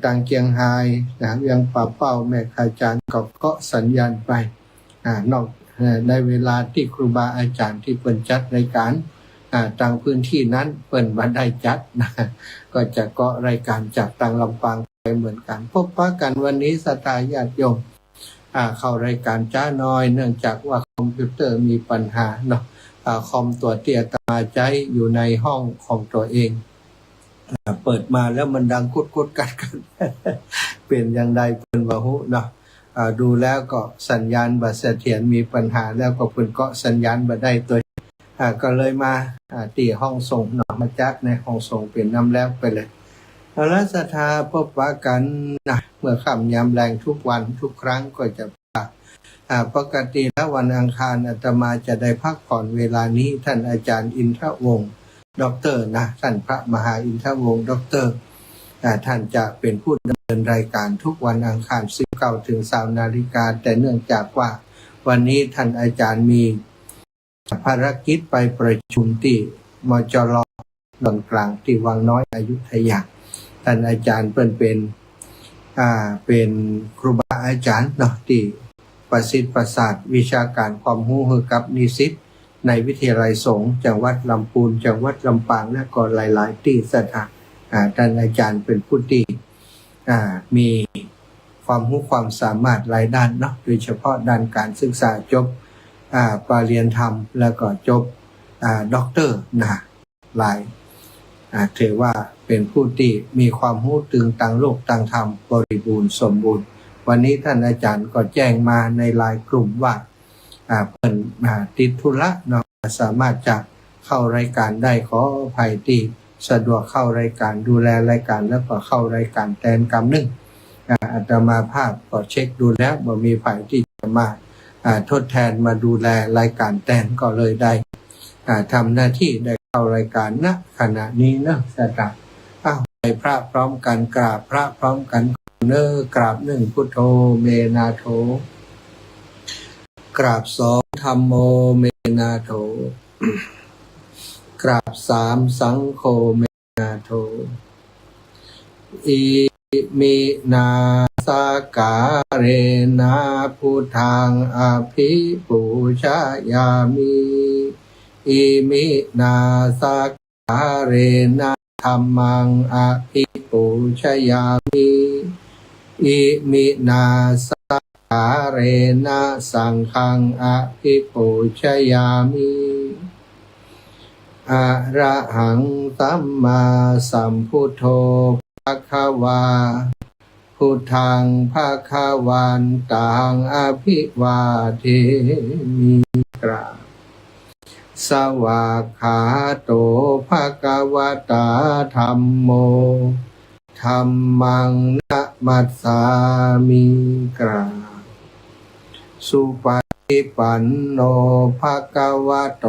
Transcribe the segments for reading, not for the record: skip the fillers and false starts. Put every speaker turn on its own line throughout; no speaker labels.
ต่างเกียงไฮยังป่าเป้าแม่อาจารย์ก็เกาะสัญญาณไปนอกในเวลาที่ครูบาอาจารย์ที่เปิดจัดรายการต่างพื้นที่นั้นเปิดมาได้จัดก็จะเกาะรายการจากต่างลำปางไปเหมือนกันพบปะกันวันนี้ศรัทธาญาติโยมเข้ารายการจ้าน้อยเนื่องจากว่าคอมพิวเตอร์มีปัญหาเนาะคอมตัวเตี้ยตาใจอยู่ในห้องของตัวเองเปิดมาแล้วมันดังกุดกัดเปลี่ยนอย่างใดเพิ่นว่าฮู้เนาะดูแล้วก็สัญญาณบ่เสถียรมีปัญหาแล้วก็เพิ่นก็สัญญาณบ่ได้ตัวก็เลยมาตีห้องส่งเนาะมาจัดในห้องส่งเป็นน้ำแล้วไปเลยแล้วศรัทธาพบปะกันนะเมื่อค่ำยามแรงทุกวันทุกครั้งก็จะปกติแล้ววันอังคารอาตมาจะได้พักผ่อนเวลานี้ท่านอาจารย์อินทรวงศ์ด็อกเตอร์นะท่านพระมหาอินทรวงศ์ด็อกเตอร์ท่านจะเป็นผู้ดำเนินรายการทุกวันอังคาร 19 ถึง 20 นาฬิกาแต่เนื่องจากว่าวันนี้ท่านอาจารย์มีภารกิจไปประชุมที่มจร.ดอนกลางที่วังน้อยอยุธยาท่านอาจารย์เป็นครูบาอาจารย์เนาะที่ประสิทธิ์ประสาทวิชาการความรู้ให้กับนิสิตในวิทยาลัยสงฆ์จังหวัดลำพูนจังหวัดลำปางและก็หลายๆที่สถานท่านอาจารย์เป็นผู้ที่มีความรู้ความสามารถหลายด้านเนาะโดยเฉพาะด้านการศึกษาจบปริญญาธรรมแล้วก็จบด็อกเตอร์หลายถือว่าเป็นผู้ที่มีความรู้ตึงต่างโลกต่างธรรมบริบูรณ์สมบูรณ์วันนี้ท่านอาจารย์ก็แจ้งมาในไลน์กลุ่มว่าเพิ่นติดธุระเนาะสามารถจะเข้ารายการได้ขออภัยที่สะดวกเข้ารายการดูแลรายการแล้วก็เข้ารายการแทนกำนึงอาตมาภาพก็เช็คดูแล้วบ่มีฝ่ายที่จะมาทดแทนมาดูแลรายการแทนก็เลยได้ทำหน้าที่ได้เข้ารายการณขณะนี้นะสตาไปพระพร้อมกันกราบพระพร้อมกันกราบหนึ่งพุทโธเมนาโถกราบสองธัมโมเมนาโถกราบสามสังโฆเมนาโถอิมินาสการเรนะพุทธังอภิปูชยามิอิมินาสการเรนะธัมมังอภิปูชยามิอิมินาสการเรนะสังฆังอภิปูชยามิอะระหังสัมมาสัมพุทโธภควาพุทธังภควันตังอภิวาเทมิกราบสวากขาโตภควตาธัมโมธัมมังนะมัสสามิกราบสุปฏิปันโนภควโต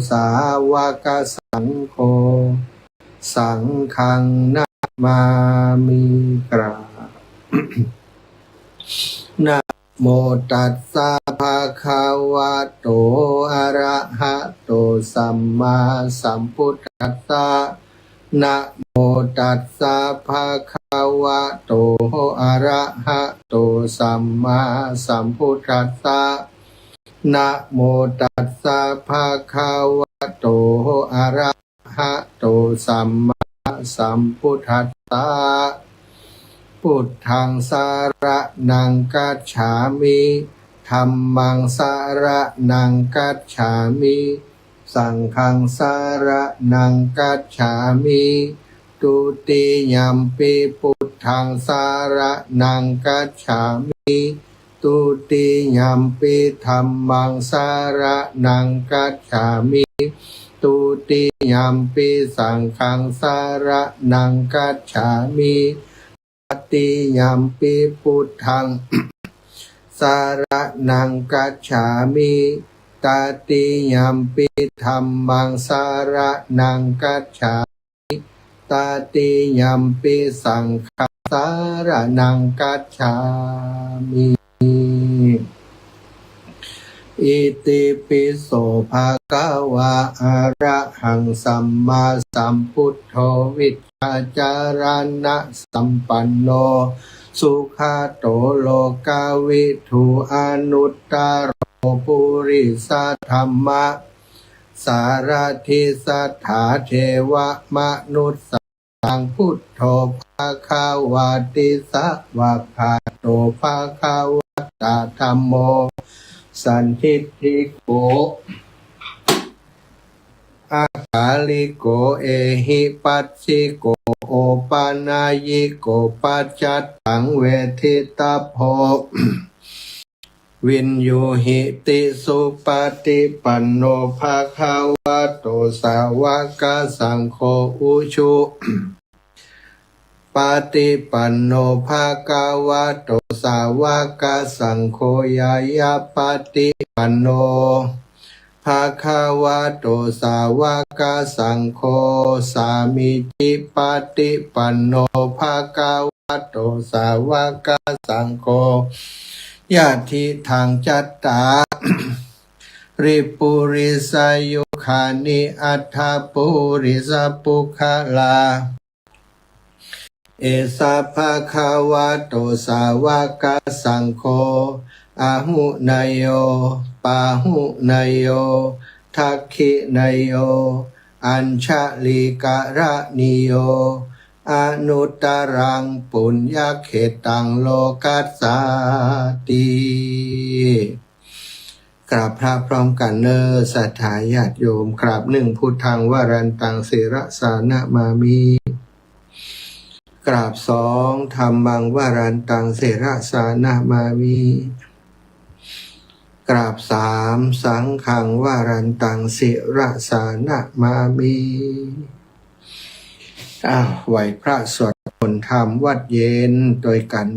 สาวกสังโฆสังฆังนะมามิกราบนะโมตัสสะภะคะวะโตอะระหะโตสัมมาสัมพุทธัสสะนะโมตัสสะภะคะวะโตอะระหะโตสัมมาสัมพุทธัสสะนะโมตัสสะภะคะวะโตอะระหะโตสัมมาสัมพุทธัสสะพุทธังสารนังกัจฉามิธัมมังสารนังกัจฉามิสังฆังสารนังกัจฉามิตุติยัมปิพุทธังสารนังกัจฉามิตุติยัมปิธัมมังสารนังกัจฉามิตุติยัมปิสังฆังสารนังกัจฉามิตติยัมปิพุทธังสารนังกัจฉามิตติยัมปิธัมมังสารนังกัจฉามิตติยัมปิสังฆังสารนังกัจฉามิ อิติปิโสภะคะวะอะระหังสัมมาสัมพุทโธวิชชาจารณะสัมปันโนสุขโตโลกาวิทูอนุตตโรปุริสธัมมะสารทิสัทธาเทวมนุสสังพุทโธภะคะวะติสวะภะโตภะคะวะตะธัมโมสันทิฏฐิโกอาคาลิโกเอหิปัสสิโกโอปานายิโกปัจจัตตังเวทิตาโพวินยูหิติสุปฏิปันโนภะคะวะโตสาวกสังโฆอุชุปฏิปันโนภะคะวะโตสาวกสังโฆยายาปฏิปันโนภะคะวะโตสาวกสังโฆสามิจิปฏิปันโนภะคะวะโตสาวกสังโฆญาติทางจัตตาริปุริสายุคานิอัฏฐปุริสปุคลาเอสะภะคะวะโตสาวกสังโฆอะหุนายโยปาหุนายโยทักขินายโยอัญชลิกะระนิโยอนุตตรังปุญญเขตังโลกัสสาติกราบพระพร้อมกันเนอศรัทธาญาติโยมกราบหนึ่งพุทธังวรันตังศิรสานะมามิกราบสองธรรมังวรันตังศิรสานะมามิกราบสามสังฆังวรันตังศิรสานะมามิไหวพระสวดมนต์ธรรมวัดเย็นโดยกัน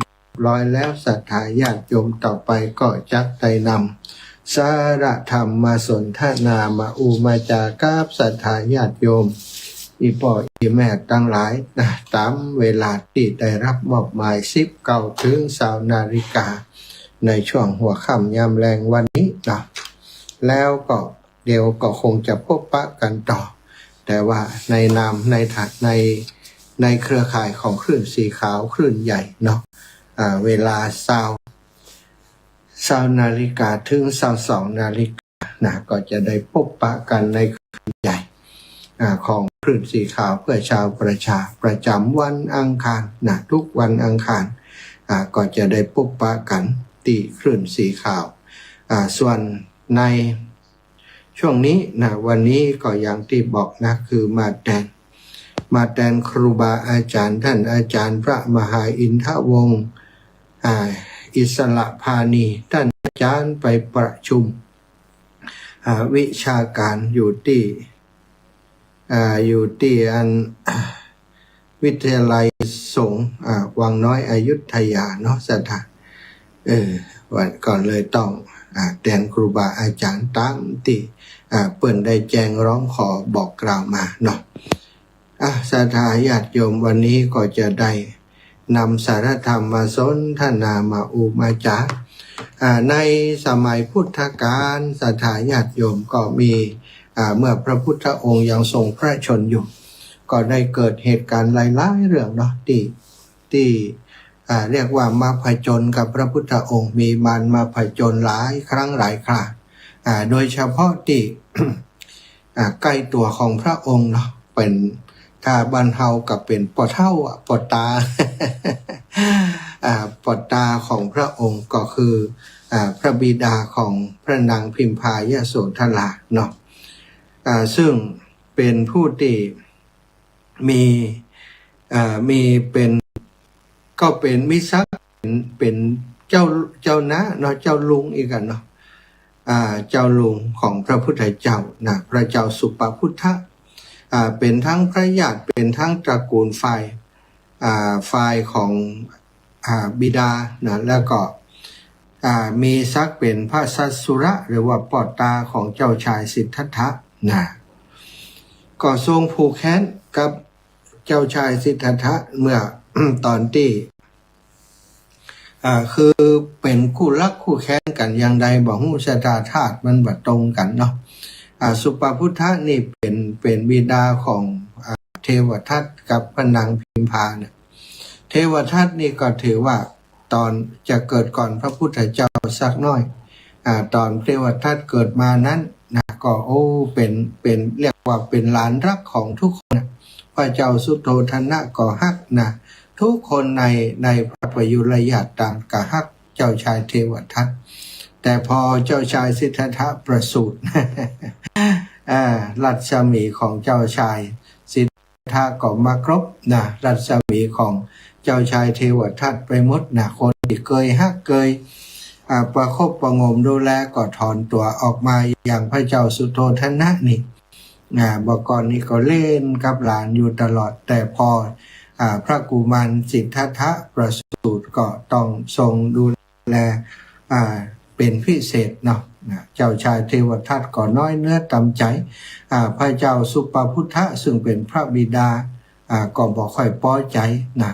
ร้อยแล้วศรัทธาญาติโยมต่อไปก็จักได้นำสาระธรรมมาสนทนามาอุมาจากาบศรัทธาญาติโยมอีพ่ออีแม่ตั้งหลายนะตามเวลาที่ได้รับมอบหมาย19 ถึง 20 นาฬิกาในช่วงหัวค่ำยามแรงวันนี้นะแล้วก็เดี๋ยวก็คงจะพบปะกันต่อแต่ว่าในนามในเครือข่ายของคลื่นสีขาวคลื่นใหญ่เนาะเวลา20 นาฬิกาถึง 22 นาฬิกานะก็จะได้พบปะกันในคลื่นใหญ่ของคลื่นสีขาวเพื่อชาวประจำวันอังคารนะทุกวันอังคารก็จะได้พบปะกันที่คลื่นสีขาวส่วนในช่วงนี้นะวันนี้ก็อย่างที่บอกนะคือมาแทนครูบาอาจารย์ท่านอาจารย์พระมหาอินทวงศ์อิสระพานีท่านอาจารย์ไปประชุมวิชาการอยู่ที่อันวิทยาลัยสงฆ์วังน้อยอยุธยาเนาะสถานวันก่อนเลยต้องแทนครูบาอาจารย์ตามที่เปิ่นได้แจ้งร้องขอบอกกล่าวมาเนาะศรัทธาญาติโยมวันนี้ก็จะได้นำสารธรรมมาสนทนามาอุมาจาในสมัยพุทธกาลศรัทธาญาติโยมก็มีเมื่อพระพุทธองค์ยังทรงพระชนอยู่ก็ได้เกิดเหตุการณ์หลายๆเรื่องเนาะที่เรียกว่ามาผจญกับพระพุทธองค์มีมารมาผจญหลายครั้งหลายคราโดยเฉพาะที่ ใกล้ตัวของพระองค์เนาะเป็นถ้าบ้านเฮากับเป็นปอเท่าปอตา ปอตาของพระองค์ก็คือพระบิดาของพระนางพิมพายโสธราเนาะซึ่งเป็นผู้ที่มีเป็นก็เป็นมิสักเป็นเจ้านะเนาะเจ้าลุงอีกกันเนาะเจ้าลุงของพระพุทธเจ้านะพระเจ้าสุปพุทธะเป็นทั้งพระญาติเป็นทั้งตระกูลฝ่ายของบิดานะแล้วก็มีซักเป็นพระสัสสุระหรือว่าปอตาของเจ้าชายสิทธัตถะนะก็ทรงผูกแขนกับเจ้าชายสิทธัตถะเมื่อ ตอนที่ คือเป็นคู่รักคู่แค้นกันอย่างใดบ่ฮู้ชะตาธาตุมันบ่ตรงกันเนาะสุปพุทธะนี่เป็นบิดาของเทวทัตกับพระนางพิมพาเนี่ยเทวทัตนี่ก็ถือว่าตอนจะเกิดก่อนพระพุทธเจ้าสักน้อยตอนเทวทัตเกิดมานั้นนะก็เป็นเรียกว่าเป็นหลานรักของทุกคนพระเจ้าสุโธทนะก็ฮักนะทุกคนในพระประยุรญาติต่างก็ฮักเจ้าชายเทวทัตแต่พอเจ้าชายสิทธัตถะประสูติ รัศมีของเจ้าชายสิทธัตถะก็มาครบนะรัศมีของเจ้าชายเทวทัตไปหมดนะคนที่เคยฮักเคยประคบประงมดูแลก็ถอนตัวออกมาอย่างพระเจ้าสุโธทนะนี่บกรนี้ก็เล่นกับหลานอยู่ตลอดแต่พอพระกุมารสิทธัตถะประสูติก็ต้องทรงดูแลเป็นพิเศษเนาะเจ้าชายเทวทัตก็น้อยเนื้อต่ำใจพระเจ้าสุปพุทธะซึ่งเป็นพระบิดาก็บอกค่อยป้อใจนะ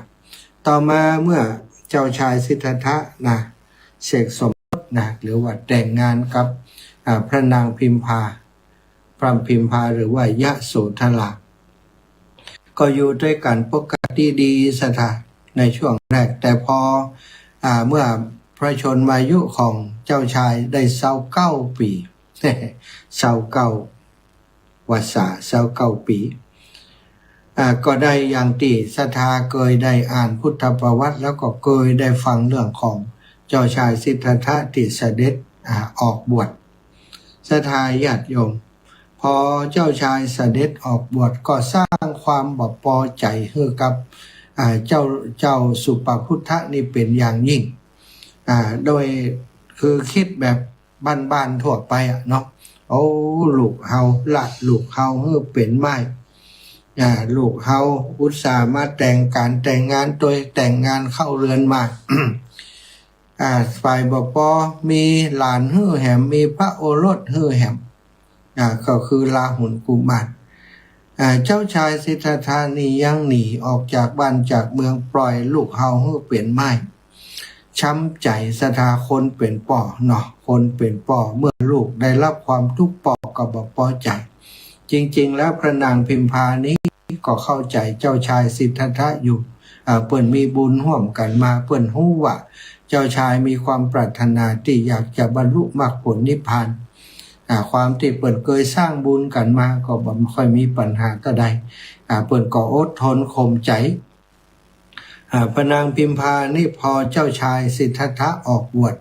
ต่อมาเมื่อเจ้าชายสิทธัตถะนะเสกสมรสนะหรือว่าแต่งงานกับพระนางพิมพาพระพิมพาหรือว่ายะโสธราก็อยู่ด้วยกันปกติดีสถาในช่วงแรกแต่พอเมื่อพระชนมายุของเจ้าชายได้29 ปี29 วรรษา29 ปีก็ได้อย่างที่สถาเคยได้อ่านพุทธประวัติแล้วก็เคยได้ฟังเรื่องของเจ้าชายสิทธัตถะที่เสด็จออกบวชสถาญาติโยมพอเจ้าชายเสด็จออกบวชก็สร้างความบ่พอใจให้กับเจ้าสุปพุทธะนี่เป็นอย่างยิ่งโดยคือคิดแบบบ้านๆทั่วไปเนาะโอ้ลูกเฮาละลูกเฮาเฮือเป็นไม้ลูกเฮาอุตส่าห์มาแต่งงานโดยแต่งงานเข้าเรือนมา ฝ่ายบ่ปอมีหลานฮือแหมมีพระโอรสฮือแหมก็คือลาหุนกุมารเจ้าชายสิทธัตถะนี่ยังหนีออกจากบ้านจากเมืองปล่อยลูกเฮาฮือเป็นไม้ช้ำใจสถาคนเป็นป่อเนาะคนเป็นป่อเมื่อลูกได้รับความทุกข์ป่อก็บ่พอใจจริงๆแล้วพระนางพิมพานี้ก็เข้าใจเจ้าชายสิทธัตถะอยู่เปิ้นมีบุญร่วมกันมาเปิ้นฮู้ว่าเจ้าชายมีความปรารถนาที่อยากจะบรรลุมรรคผลนิพพานความที่เปิ้นเคยสร้างบุญกันมาก็บ่ค่อยมีปัญหาเท่าใดเปิ้นก็อดทนข่มใจพระนางพิมพานี่พอเจ้าชายสิทธัตถะออกบวช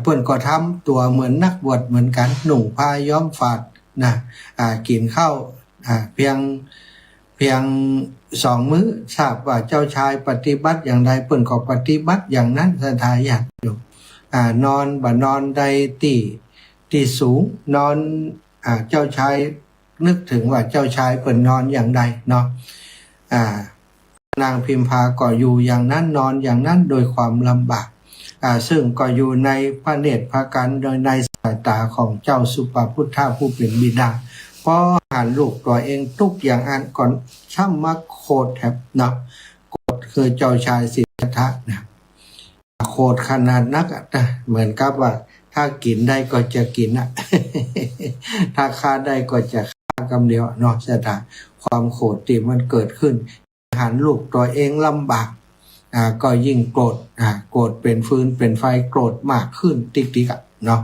เปิ้นก็ทำตัวเหมือนนักบวชเหมือนกันหนุ่งผ้าย้อมฝาดนะกินข้าวเพียง2 มื้อทราบว่าเจ้าชายปฏิบัติอย่างใดเปิ้นก็ปฏิบัติอย่างนั้นสถาญาติโยมนอนบ่นอนใดที่สูงนอนเจ้าชายนึกถึงว่าเจ้าชายเปิ้นนอนอย่างใดเนาะนางพิมพาก็อยู่อย่างนั้นนอนอย่างนั้นโดยความลำบากซึ่งก็อยู่ในพระเนตรพระกันโดยในสายตาของเจ้าสุปพุทธะผู้เป็นบิดาพอหันลูกตัวเองทุกอย่างอันก่อนช่ำมักโคตรแทบนะโคตรคือเจ้าชายสิทธัตถะนะโคตรขนาดนักเหมือนกับว่าถ้ากินได้ก็จะกินถ้าฆ่าได้ก็จะฆ่ากำเดียวเนาะสถาความโคตรที่มันเกิดขึ้นหันลูกตัวเองลำบากก็ยิ่งโกรธโกรธเป็นฟืนเป็นไฟโกรธมากขึ้นติ๊กๆเนาะ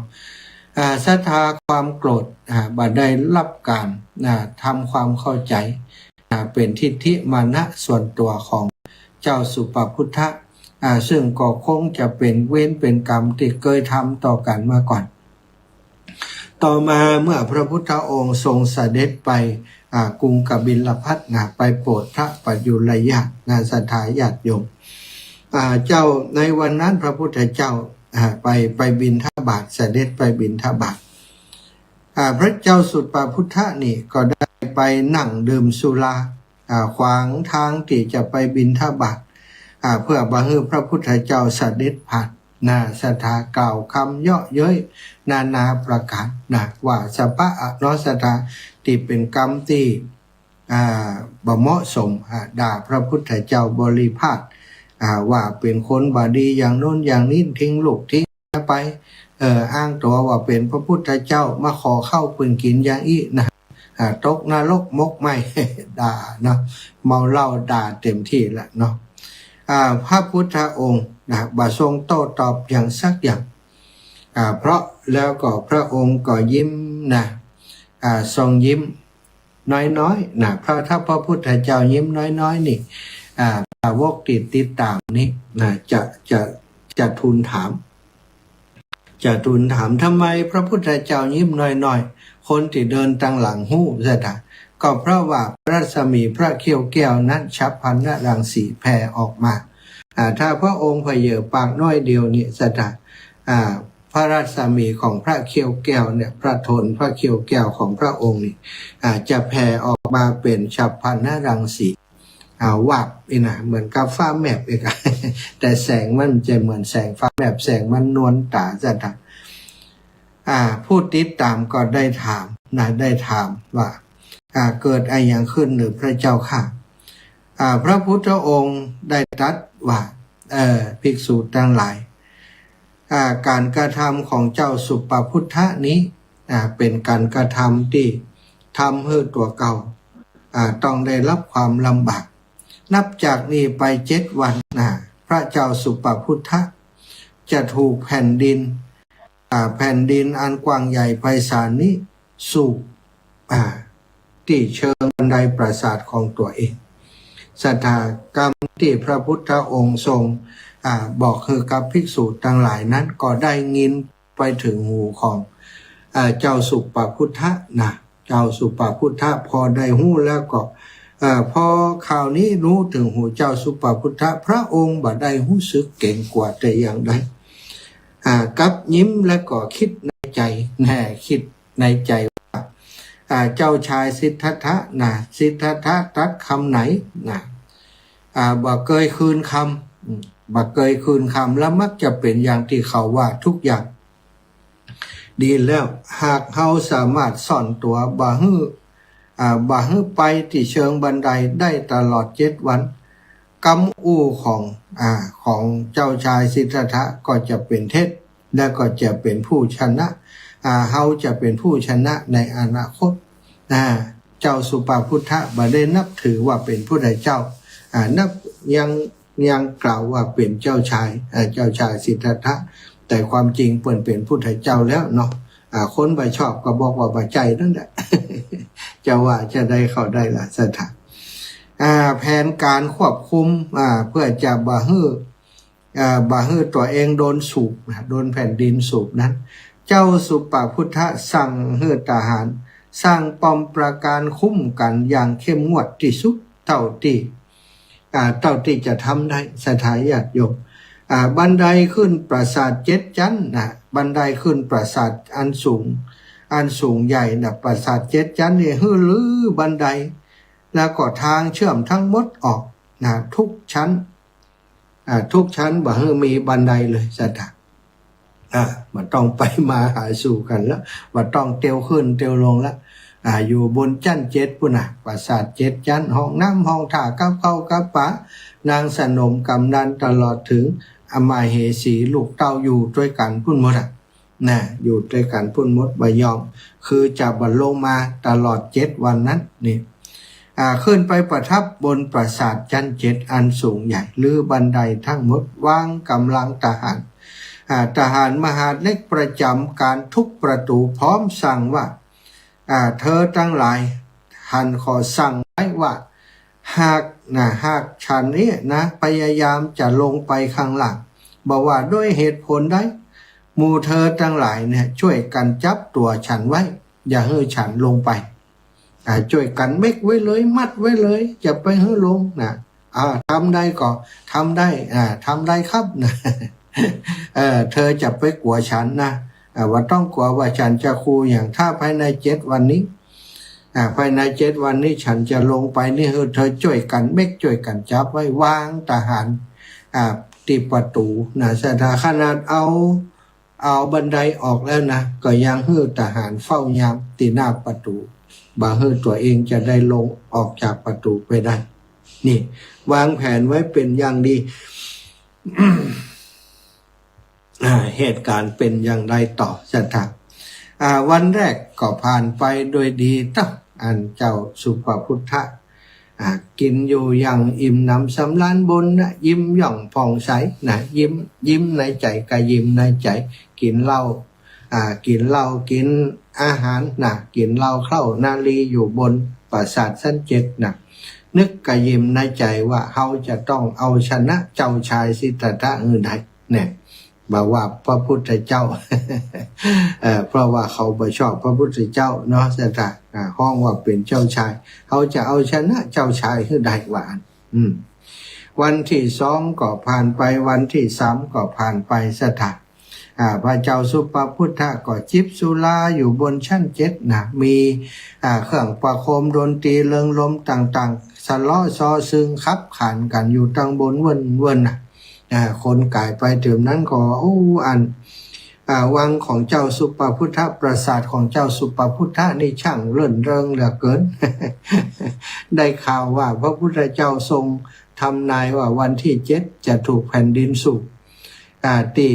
ศรัทธาความโกรธบัดได้รับการทำความเข้าใจเป็นทิฏฐิมานะส่วนตัวของเจ้าสุปพุทธะซึ่งก็คงจะเป็นเว้นเป็นกรรมที่เคยทำต่อกันมาก่อนต่อมาเมื่อพระพุทธองค์ทรงเสด็จไปกรุงกบิลพัสไปโปรดพระปัจจุรญาติศรัทธาญาติโยมเจ้าในวันนั้นพระพุทธเจ้าไปบิณฑบาตเสด็จไปบิณฑบาตพระเจ้าสุปพุทธะนี่ก็ได้ไปนั่งดื่มสุราขวางทางที่จะไปบิณฑบาตเพื่อบ่ให้พระพุทธเจ้าเสด็จผ่านศรัทธากล่าวคำเยาะเย้ยนานาประการว่าสัพพะศรัทธาที่เป็นกรรมที่บ่เหมาะสมด่าพระพุทธเจ้าบริพาท ว่าเป็นคนบาดีอย่างโน้นอย่างนี้ทิ้งลูกทิ้งไปอ้างตัวว่าเป็นพระพุทธเจ้ามาขอเข้าปืนกินอย่างอี้นะตกนรกมกไม่ ด่าเนาะเมาเหล้าด่าเต็มที่แล้วเนาะพระพุทธองค์นะบ่ทรงโต้ตอบอย่างสักอย่างเพราะแล้วก็พระองค์ก็ยิ้มนะทรงยิ้มน้อยๆนะถ้าพระพุทธเจ้ายิ้มน้อยๆนี่สาวกติดตามนี่นะจะทูลถามทำไมพระพุทธเจ้ายิ้มน้อยๆคนที่เดินตั้งหลังหู้ซะนะก็เพราะว่าพระรัศมีพระเขี้ยวแก้วนั้นฉับพลันรังสีแผ่ออกมาถ้าพระองค์เผยปากน้อยเดียวนี่ซะนะพระรัศมีของพระเขี้ยวแก้วเนี่ยพระทนพระเขี้ยวแก้วของพระองค์นี่จะแผ่ออกมาเป็นฉับพลันรังสีวับนี่นะเหมือนกับฟ้าแมบอีก แต่แสงมันจะเหมือนแสงฟ้าแมบแสงมันนวลตาจะดังผู้ติดตามก็ได้ถามว่าเกิดอะไรอย่างขึ้นหรือพระเจ้าค่ะพระพุทธองค์ได้ตรัสว่าภิกษุทั้งหลายการกระทำของเจ้าสุปพุทธะนี้เป็นการกระทำที่ทำให้ตัวเก่าต้องได้รับความลำบากนับจากนี้ไป7 วันพระเจ้าสุปพุทธะจะถูกแผ่นดินอันกว้างใหญ่ไพศาลนี้สูบที่เชิงบันไดปราสาทของตัวเองสถากรรมที่พระพุทธองค์ทรงบอกคือกับภิกษุทั้งหลายนั้นก็ได้ยินไปถึงหูของเจ้าสุปพุทธะนะเจ้าสุปพุทธะพอได้หูแล้วก็พอข่าวนี้รู้ถึงหูเจ้าสุปพุทธะพระองค์บ่ได้รู้สึกเก่งกว่าแต่อย่างใดกับยิ้มแล้วก็คิดในใจคิดในใจว่าเจ้าชายสิทธัตถะสิทธัตถะตรัสคำไหนบ่เคยคืนคำแล้วมักจะเป็นอย่างที่เขาว่าทุกอย่างดีแล้วหากเขาสามารถซ่อนตัวบ่ฮื้อไปที่เชิงบันไดได้ตลอด7 วันกำอู้ของเจ้าชายสิทธัตถะก็จะเป็นเท็จและก็จะเป็นผู้ชนะเขาจะเป็นผู้ชนะในอนาคตเจ้าสุปพุทธะบ่ได้นับถือว่าเป็นผู้ใดเจ้านับยังกล่าวว่าเป็นเจ้าชายสิทธัตถะแต่ความจริงเปิ่นเป็นผู้ใดเจ้าแล้วเนาะคนบ่ชอบก็บอกว่าบ่ใจนั่นแหละ จะว่าจะได้เข้าได้ละสถานแผนการควบคุมเพื่อจะบ่ฮื้อตัวเองโดนสูบโดนแผ่นดินสูบนั้นเจ้าสุปพุทธะสั่งฮื้อทหารสร้างป้อมปราการคุ้มกันอย่างเข้มงวดที่สุดเท่าที่จะทำได้สถานญาติโยมบันไดขึ้นปราสาท7 ชั้นบันไดขึ้นปราสาทอันสูงใหญ่ปราสาท7 ชั้นนี่ฮื้อลือบันไดแล้วก็ทางเชื่อมทั้งหมดออกทุกชั้นบ่ฮื้อมีบันไดเลยสถานมันต้องไปมาหาสู่กันแล้วว่าต้องเตียวขึ้นเตียวลงแล้วอยู่บนชั้น7ปุ่นปราสาท7 ชั้นห้องน้ำห้องท่ากับเข้ากับปะนางสนมกำนันตลอดถึงอมาเหสีลูกเต้าอยู่ด้วยกันพุ่นหมดอยู่ด้วยกันพุ่นหมดบ่ยอมคือจะบรรลงมาตลอด7 วันนั้นนี่ขึ้นไปประทับบนปราสาทชั้น7อันสูงใหญ่หรือบันไดทั้งหมดวางกำลังทหารมหาดเล็กประจำการทุกประตูพร้อมสั่งว่าเธอทั้งหลายหันขอสั่งไว้ว่าหากฉันนี้พยายามจะลงไปข้างหลังบอกว่าด้วยเหตุผลใดหมู่เธอทั้งหลายช่วยกันจับตัวฉันไว้อย่าให้ฉันลงไปช่วยกันเม็กไว้เลยมัดไว้เลยจะไปให้ลงทำได้ก็ทำได้ครับเธอจะไปกลัวฉันว่าต้องกลัวว่าฉันจะคูอย่างถ้าภายใน7 วันนี้ภายใน7 วันนี้ฉันจะลงไปนี่เธอช่วยกันเม็กช่วยกันจับไว้วางทหารตีประตูสถาขนาดเอาบันไดออกแล้วก็ยังให้ทหารเฝ้ายามตีหน้าประตูบ่ให้ตัวเองจะได้ลงออกจากประตูไปได้นี่วางแผนไว้เป็นอย่างดี เหตุการณ์เป็นอย่างไรต่อสัทธาวันแรกก็ผ่านไปโดยดีตั้งอันเจ้าสุปพุทธะกินอยู่อย่างอิ่มหนำสำราญบนนะยิ้มหย่องผ่องใสนะยิ้มในใจก็ยิ้มในใจกินเหล้ากินอาหารนะกินเหล้าเข้านาลีอยู่บนปราสาทชั้น7นะนึกก็ยิ้มในใจว่าเขาจะต้องเอาชนะเจ้าชายสิทธัตถะอื่นใดเนี่ยบอกว่าพระพุทธเจ้า เพราะว่าเขาไม่ชอบพระพุทธเจ้าเนาะสัตว์ห้องว่าเป็นเจ้าชายเขาจะเอาชนะเจ้าชายคือใดหวานวันที่2ก็ผ่านไปวันที่3ก็ผ่านไปสัตว์พระเจ้าสุปพุทธะก็จิบสุราอยู่บนชั้น7นะมีเครื่องประโคมดนตรีเริงรมต่างๆสะล้อซอซึงคับขานกันอยู่ตั้งบนเวินนะคนกายไปถึงนั้นก็วังของเจ้าสุปพุทธะปราสาทของเจ้าสุปพุทธะนี่ช่างเรื่นเริงเหลือเกิน ได้ข่าวว่าพระพุทธเจ้าทรงทำนายว่าวันที่7จะถูกแผ่นดินสุกที่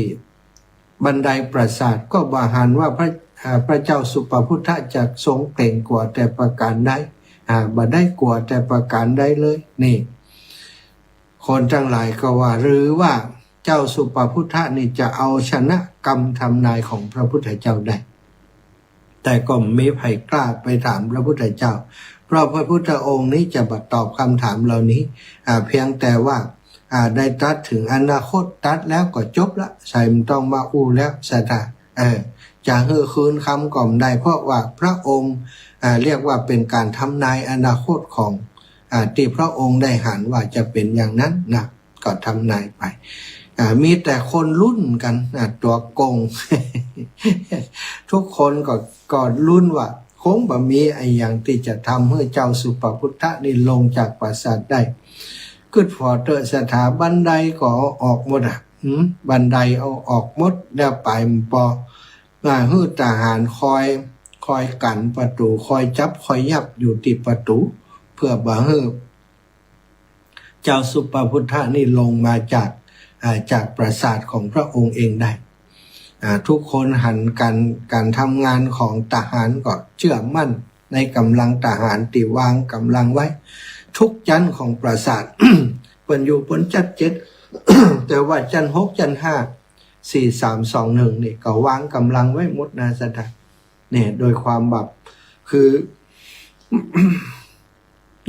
บันไดปราสาทก็บาหานว่าพระเจ้าสุปพุทธะจะทรงเก่งกว่าแต่ประการใดบ่ได้กว่าแต่ประการใดเลยนี่คนทั้งหลายก็ว่าหรือว่าเจ้าสุปพุทธะนี่จะเอาชนะกรรมทำนายของพระพุทธเจ้าได้แต่ก็ไม่ใครกล้าไปถามพระพุทธเจ้าเพราะพระพุทธองค์นี้จะบัดตอบคำถามเหล่านี้เพียงแต่ว่าได้ตรัสถึงอนาคตตรัสแล้วก็จบละใส่มันต้องมาอู้แล้วสัตว์จะคืนคำก่อมได้เพราะว่าพระองค์เรียกว่าเป็นการทำนายอนาคตของที่พระองค์ได้หันว่าจะเป็นอย่างนั้นนะก็ทำนายไปมีแต่คนรุ่นกันตัวโกง ทุกคนก็รุ่นว่าคงบ่มีไอ้อย่างที่จะทำให้เจ้าสุปพุทธะนี่ลงจากปราสาทได้ขึ้นพอเตอสถาบันไดก็ออกหมดบันไดเอาออกหมดแล้วไปปอฮื้อทหารคอยกันประตูคอยจับคอยยับอยู่ที่ประตูเพื่อบ่ให้เจ้าสุปพุทธะนี่ลงมาจากปราสาทของพระองค์เองได้ทุกคนหันการทำงานของทหารก็เชื่อมั่นในกำลังทหารที่วางกำลังไว้ทุกจันทร์ของปราสาท เป็นอยู่บนจัด7 แต่ว่าจันทร์6จันทร์5 4 3 2 1นี่ก็วางกำลังไว้หมดนะสัตว์เนี่ยโดยความแบบคือ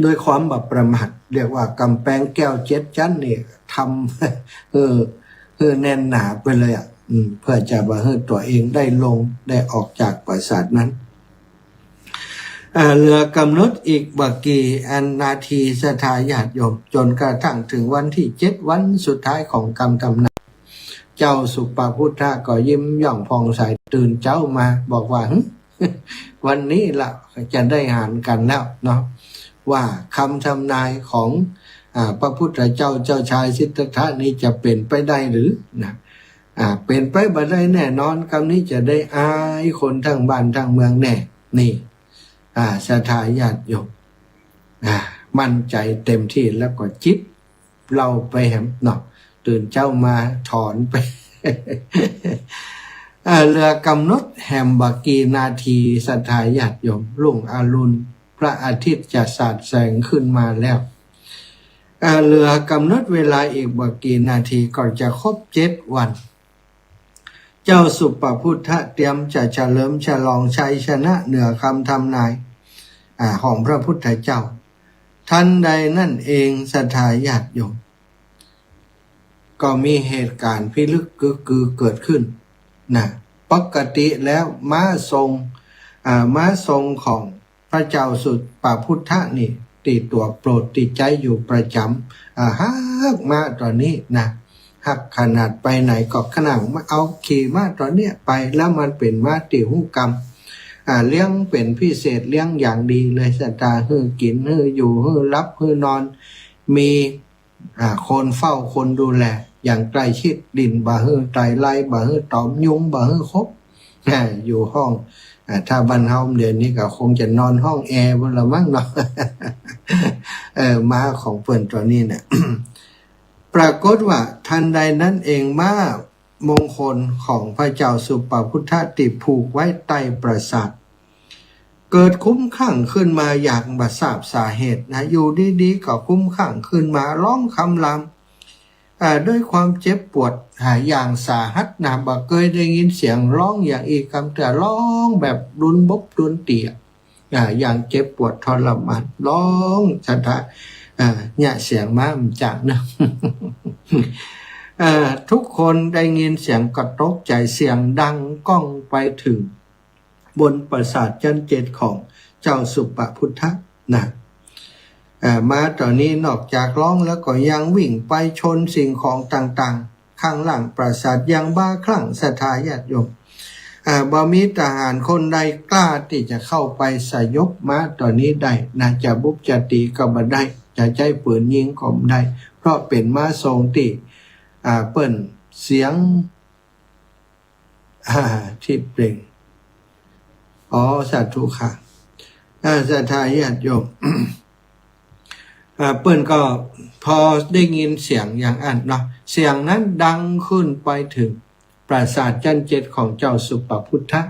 โดยความแบบประมาทเรียกว่ากำแพงแก้ว7ชั้นนี่ทำแน่นหนาไปเลยเพื่อจะมาให้ตัวเองได้ลงได้ออกจากปราสาทนั้นเหลือกำหนดอีกบักกี่นาทีสถาญาติโยมจนกระทั่งถึงวันที่7วันสุดท้ายของกรรมทำนายเจ้าสุปพุทธะก็ยิ้มย่องพองใสตื่นเจ้ามาบอกว่า วันนี้ละจะได้หารกันแล้วเนาะว่าคำทำนายของพระพุทธเจ้าเจ้าชายสิทธัตถะนี้จะเป็นไปได้หรือนะเป็นไปบ่ได้แน่นอนคำนี้จะได้อายคนทั้งบ้านทั้งเมืองแน่นี่สถาญาติโยมมั่นใจเต็มที่แล้วก็จิบเราไปแหมเนาะตื่นเจ้ามาถอนไป เรือกำหนดแหมบักกี่นาทีสถาญาติโยมรุ่งอรุณพระอาทิตย์จะสาดแสงขึ้นมาแล้วเรือกำหนดเวลาอีกบักกี่นาทีก่อนจะครบ7วันเจ้าสุปพุทธะเตรียมจะเฉลิมฉลองชัยชนะเหนือคำทำนายของพระพุทธเจ้าทันใดนั่นเองศรัทธาญาติโยมก็มีเหตุการณ์พิลึกกึกกือเกิดขึ้นนะปกติแล้วม้าทรงของพระเจ้าสุปพุทธะนี่ติดตัวโปรดติดใจอยู่ประจำฮักมาตอนนี้นะหักขนาดไปไหนก็ขนาดมาเอาขี่ม้าตอนเนี้ยไปแล้วมันเป็นม้าติหูกรรมเลี้ยงเป็นพิเศษเลี้ยงอย่างดีเลยสัตตาฮือกินฮืออยู่ฮือรับฮือนอนมีคนเฝ้าคนดูแลอย่างใกล้ชิดดินบ่ฮือไตรไล่บ่ฮือตอมยุงบ่ฮือครบอยู่ห้องถ้าบ้านเฮาเดี๋ยวนี้ก็คงจะนอนห้องแอร์บนละมั้งเนาะม้าของเพิ่นตัวนี้เนี่ย ปรากฏว่าทันใดนั้นเองม้ามงคลของพระเจ้าสุปพุทธติผูกไว้ใต้ปราสาทเกิดคุ้มข้างขึ้นมาอย่างบ่ทราบสาเหตุนะอยู่ดีๆก็คุ้มข้างขึ้นมาร้องคำรามด้วยความเจ็บปวดอย่างสาหัสนะบ่เคยได้ยินเสียงร้องอย่างอีกคำแต่ร้องแบบรุนบกรุนเตี่ยอย่างเจ็บปวดทรมานร้องสะท้านเนี่ยเสียงม้ามจากนะ ทุกคนได้ยินเสียงกระตกใจเสียงดังก้องไปถึงบนปราสาทชั้น7ของเจ้าสุปพุทธนะมาตอนนี้นอกจากร้องแล้วก็ยังวิ่งไปชนสิ่งของต่างๆข้างหลังปราสาทยังบ้าคลั่งศรัทธาญาติโยมบ่มีทหารคนใดกล้าที่จะเข้าไปสยบม้าตอนนี้ได้น่าจะบุกจะตีก็บ่ได้จะใช้ปืนยิงก็บ่ได้เพราะเป็นม้าทรงที่เปิ้นเสียงที่เปล่งสาธุค่ะศรัทธาญาติโยม เปิ้นก็พอได้ยินเสียงอย่างอันเนาะเสียงนั้นดังขึ้นไปถึงปราสาทชั้น7ของเจ้าสุปพุทธะ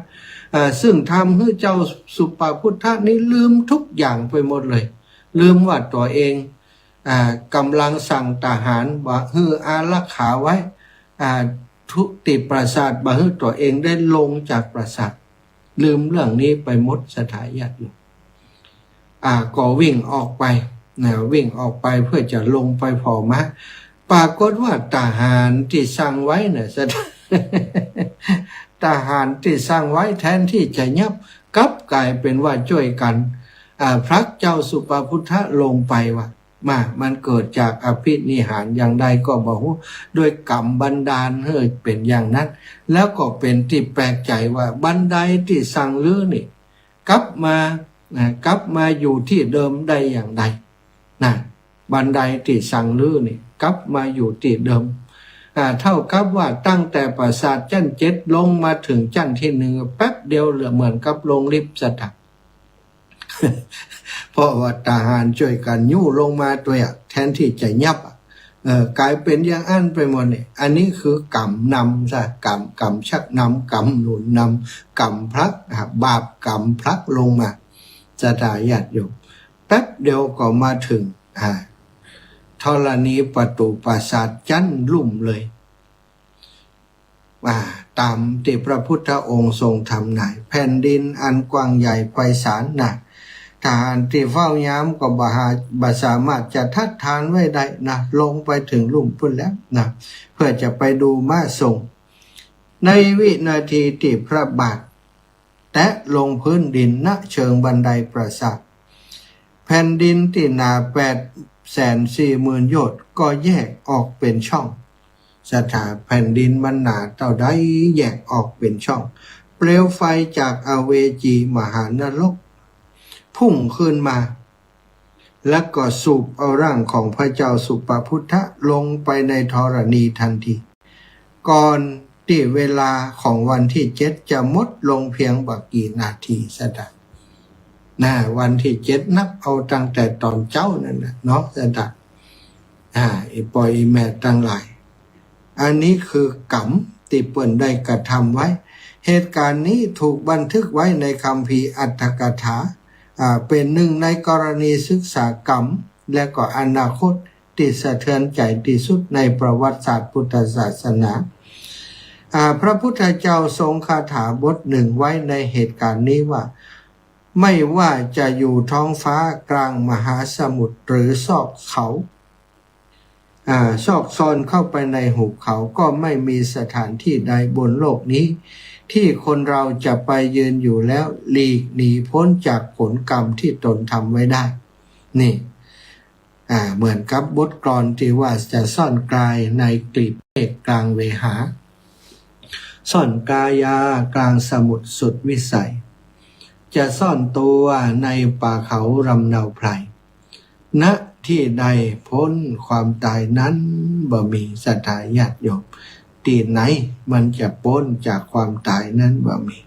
ซึ่งทำให้เจ้าสุปพุทธะนี้ลืมทุกอย่างไปหมดเลยลืมว่าตัวเองกำลังสั่งทหารว่าให้อารักขาไว้ทุติปราสาทว่าให้ตัวเองได้ลงจากปราสาทลืมเรื่องนี้ไปหมดสถาญาติอยู่ก็วิ่งออกไปวิ่งออกไปเพื่อจะลงไปพอมาปรากฏว่าทหารที่สั่งไว้เนี่ยทหารที่สั่งไว้แทนที่จะยับกลับกลายเป็นว่าช่วยกันพระเจ้าสุปพุทธะลงไปว่ามันเกิดจากอภินิหารอย่างใดก็บอกว่าโดยกรรมบันดาลให้เป็นอย่างนั้นแล้วก็เป็นที่แปลกใจว่าบันไดที่สั่งลื้อนี่กลับมาอยู่ที่เดิมได้อย่างใดบันไดที่สั่งลื้อนี่กลับมาอยู่ที่เดิมเท่ากับว่าตั้งแต่ปราสาทชั้น7ลงมาถึงชั้นที่1แป๊บเดียวเหลือเหมือนกับลงลิฟต์สตัก เพราะว่าทหารช่วยกันยู่ลงมาตัวแทนที่จะยับกลายเป็นอย่างอันไปหมดนี่อันนี้คือกรรมนำซะกรรมชักนำกรรมหนุนนำกรรมพลักบาปกรรมพลักลงมาจะได้ญาติโยมแป๊บเดียวก็มาถึงธรณีประตูปราสาทชั้นลุ่มเลยตามที่พระพุทธองค์ทรงทำนายแผ่นดินอันกว้างใหญ่ไพศาลทหารที่เฝ้ายามก็บ่สามารถจะทัดทานไว้ได้ลงไปถึงลุ่มพุ่นแล้วเพื่อจะไปดูม้าทรงในวินาทีที่พระบาทแตะลงพื้นดินณเชิงบันไดปราสาทแผ่นดินที่หนา840,000 โยชน์ก็แยกออกเป็นช่องสถาแผ่นดินมันหนาเท่าใดแยกออกเป็นช่องเปลวไฟจากอเวจีมหานรกพุ่งขึ้นมาและก็สูบเอาร่างของพระเจ้าสุปพุทธะลงไปในธรณีทันทีก่อนที่เวลาของวันที่7จะหมดลงเพียงบักกี่นาทีสถาวันที่7นับเอาตั้งแต่ตอนเจ้านั่นนะเนาะสถาปล่อยแม่ตั้งหลายอันนี้คือกรรมที่เปิ้นได้กระทำไว้เหตุการณ์นี้ถูกบันทึกไว้ในคัมภีร์อัตถกถาเป็นหนึ่งในกรณีศึกษากรรมและก็อนาคตที่สะเทือนใจที่สุดในประวัติศาสตร์พุทธศาสนาพระพุทธเจ้าทรงคาถาบทหนึ่งไว้ในเหตุการณ์นี้ว่าไม่ว่าจะอยู่ท้องฟ้ากลางมหาสมุทรหรือซอกเขาซอกซอนเข้าไปในหุบเขาก็ไม่มีสถานที่ใดบนโลกนี้ที่คนเราจะไปยืนอยู่แล้วหลีกหนีพ้นจากผลกรรมที่ตนทำไว้ได้นี่เหมือนกับบทกลอนที่ว่าจะซ่อนกายในกลีบเมฆกลางเวหาซ่อนกายากลางสมุทรสุดวิสัยจะซ่อนตัวในป่าเขารำเนาไพรณที่ใดพ้นความตายนั้นบ่มีศรัทธาญาติโยมที่ไหนมันจะพ้นจากความตายนั้นบ่มี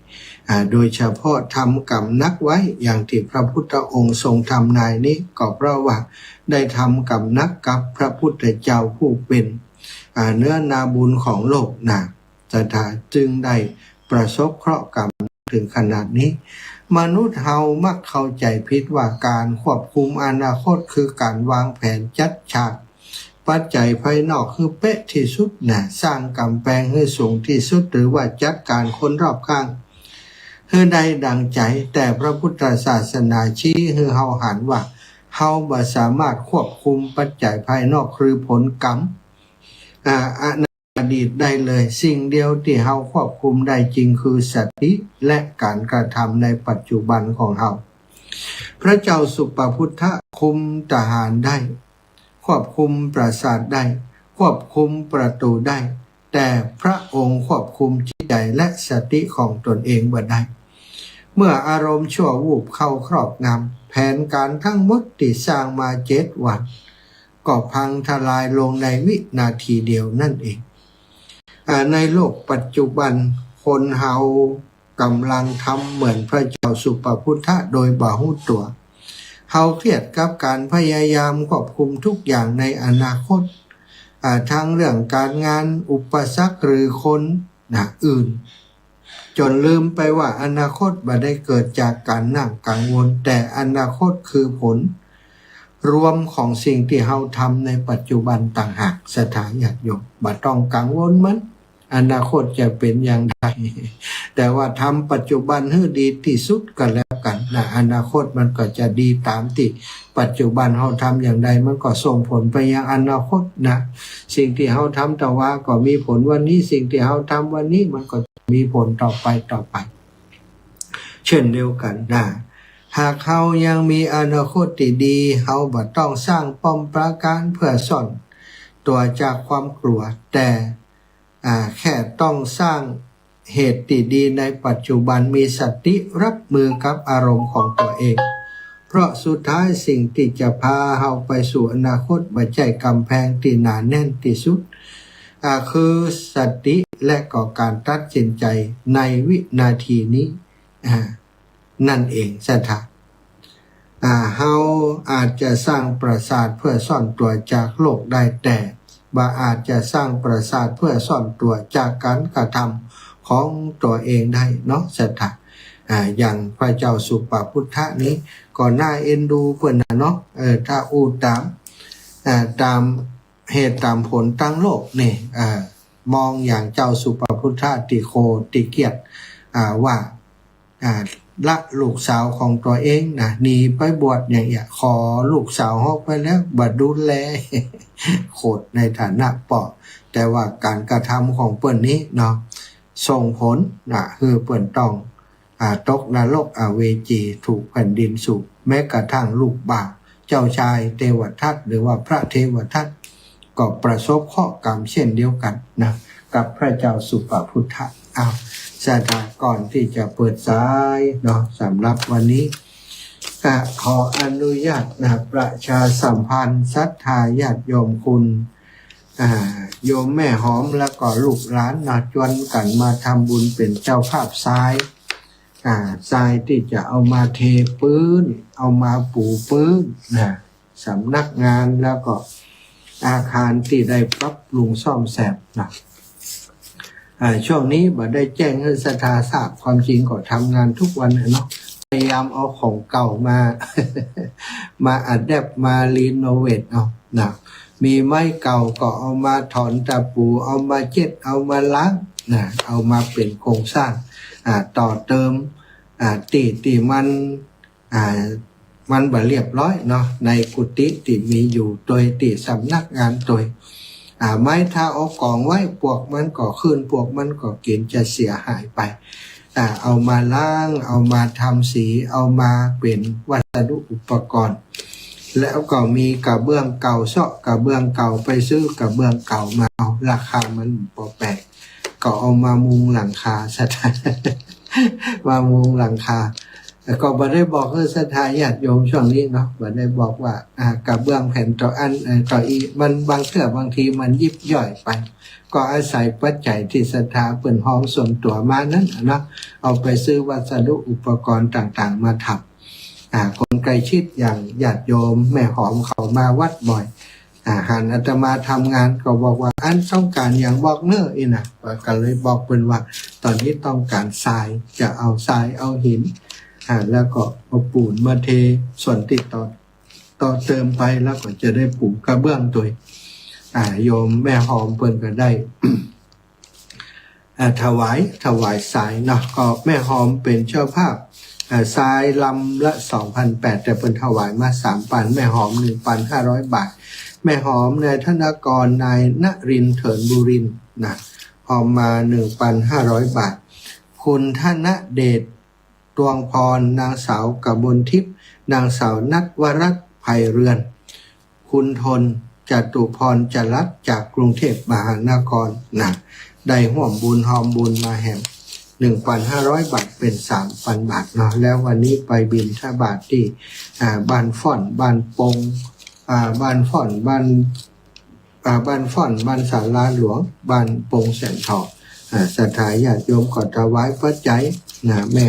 โดยเฉพาะทำกรรมนักไว้อย่างที่พระพุทธองค์ทรงทำนายนี้ก็เพราะว่าได้ทำกรรมนักกับพระพุทธเจ้าผู้เป็นเนื้อนาบุญของโลกนะสถาจึงได้ประสบเคราะห์กรรมถึงขนาดนี้มนุษย์เฮามักเข้าใจผิดว่าการควบคุมอนาคตคือการวางแผนจัดฉากปัจจัยภายนอกคือเป๊ะที่สุดนะสร้างกำแพงให้สูงที่สุดหรือว่าจัดการคนรอบข้างให้ได้ดังใจแต่พระพุทธศาสนาชี้ให้เฮาหันว่าเฮาบ่สามารถควบคุมปัจจัยภายนอกคือผลกรรมอดีตได้เลยสิ่งเดียวที่เฮาควบคุมได้จริงคือสติและการกระทำในปัจจุบันของเฮาพระเจ้าสุปพุทธะคุมทหารได้ควบคุมปราสาทได้ควบคุมประตูได้แต่พระองค์ควบคุมจิตใจและสติของตนเองบ่ได้เมื่ออารมณ์ชั่ววูบเข้าครอบงำแผนการทั้งหมดที่สร้างมา7 วันก็พังทลายลงในวินาทีเดียวนั่นเองในโลกปัจจุบันคนเฮากำลังทำเหมือนพระเจ้าสุปพุทธะโดยบ่ฮู้ตัวเฮาเครียดกับการพยายามควบคุมทุกอย่างในอนาคตทั้งเรื่องการงานอุปสรรคหรือคนอื่นจนลืมไปว่าอนาคตบ่ได้เกิดจากการนั่งกังวลแต่อนาคตคือผลรวมของสิ่งที่เฮาทำในปัจจุบันต่างหากสถาญาติโยมบ่ต้องกังวลมันอนาคตจะเป็นอย่างไรแต่ว่าทำปัจจุบันให้ดีที่สุดกันแล้วกันนะอนาคตมันก็จะดีตามที่ปัจจุบันเฮาทำอย่างใดมันก็ส่งผลไปยังอนาคตนะสิ่งที่เฮาทำแต่ว่าก็มีผลวันนี้สิ่งที่เฮาทำวันนี้มันก็มีผลต่อไปเช่นเดียวกันนะหากเฮายังมีอนาคตที่ดีเฮาบ่ต้องสร้างป้อมปราการเพื่อซ่อนตัวจากความกลัวแต่แค่ต้องสร้างเหตุที่ดีในปัจจุบันมีสติรับมือกับอารมณ์ของตัวเองเพราะสุดท้ายสิ่งที่จะพาเฮาไปสู่อนาคตบ่ใช่กำแพงที่หนาแน่นที่สุดคือสติและก็การตัดสินใจในวินาทีนี้นั่นเองสถาเฮาอาจจะสร้างปราสาทเพื่อซ่อนตัวจากโลกได้แต่บ่อาจจะสร้างปราสาทเพื่อซ่อนตัวจากการกระทำของตัวเองได้เนาะสถาอย่างพระเจ้าสุปพุทธะนี้ก็น่าเอ็นดูเพิ่นเนาะถ้าตามเหตุตามผลตั้งโลกนี่มองอย่างเจ้าสุปพุทธะติเกียรติว่าละลูกสาวของตัวเองนะหนีไปบวชอย่างเงี้ยขอลูกสาวเฮาไปแล้วบ่ดูแลโคตรในฐานะปอแต่ว่าการกระทำของเปิ้นนี้เนาะส่งผลคือเปิ้นต้องตกนรกอเวจีถูกแผ่นดินสูบแม้กระทั่งลูกบ่าวเจ้าชายเทวทัตหรือว่าพระเทวทัตก็ประสบเคราะห์กรรมเช่นเดียวกันนะกับพระเจ้าสุปพุทธะสถาก่อนที่จะเปิดสายเนาะสำหรับวันนี้ขออนุญาตประชาสัมพันธ์ศรัทธาญาติโยมคุณโยมแม่หอมแล้วก็ลูกหลานชวนกันมาทำบุญเป็นเจ้าภาพทรายที่จะเอามาเทพื้นเอามาปูพื้นสำนักงานแล้วก็อาคารที่ได้ปรับปรุงซ่อมแซมช่วงนี้บ่ได้แจ้งให้ศรัทธาทราบความจริงก็ทำงานทุกวันเนาะพยายามเอาของเก่ามาอัดแอปมารีโนเวทมีไม้เก่าก็เอามาถอนตะปูเอามาเช็ดเอามาล้างเอามาเป็นโครงสร้างต่อเติมที่มันบ่เรียบร้อยเนาะในกุฏิที่มีอยู่โดยที่สำนักงานโดยไม้ถ้าเอากองไว้พวกมันก็ขึ้นพวกมันก็กินจะเสียหายไปเอามาล้างเอามาทำสีเอามาเป็นวัสดุอุปกรณ์แล้วก็มีกระเบื้องเก่าเซาะกระเบื้องเก่าไปซื้อกระเบื้องเก่ามาเอาราคามันพอแปลกก็เอามามุงหลังคาซะมามุงหลังคา แต่ก็บ่ได้บอกเพื่อศรัทธาญาติโยมช่วงนี้เนาะบ่ได้บอกว่า กระเบื้องแผ่นต่ออันต่ออีมันบางเทื่อบางทีมันยิบย่อยไป ก็อาศัยปัจจัยที่ศรัทธาเปิ่นห้องส่วนตัวมานั้นเนาะเอาไปซื้อวัสดุอุปกรณ์ต่างๆมาทำคนใกล้ชิดอย่างญาติโยมแม่หอมเขามาวัดบ่อยหันอาตมาทำงานก็บอกว่าอันต้องการอย่างบอกเนื้ออีนะก็เลยบอกเพิ่นว่าตอนนี้ต้องการทรายจะเอาทรายเอาหินแล้วก็เอาปูนมาเทส่วนติดต่อเติมไปแล้วก็จะได้ปูกระเบื้องตัวโยมแม่หอมเพิ่นก็ได้ ถวายทรายเนาะก็แม่หอมเป็นเจ้าภาพทรายลำละ 2,800 แต่เพิ่นถวายมา 3,000 แม่หอม 1,500 บาทแม่หอมนายธนกรนายณรินทร์เถินบุรินทร์นะหอมมา 1,500 บาทคุณธนเดชดวงพรนางสาวกมลทิพย์นางสาวนัทวรัตน์ไพเรือนคุณทนจตุพรจรัสจากกรุงเทพมหานครนะได้ห่วมบุญหอมบุญมาแห่ง 1,500 บาทเป็น 3,000 บาทเนาะแล้ววันนี้ไปบิณฑบาตที่บ้านฟ่อนบ้านปงบ้านฟ่อนบ้านฟ่อนบ้านศาลาหลวงบ้านปงแสนทองศรัทธาญาติโยมขอถวายปัจจัยนะแม่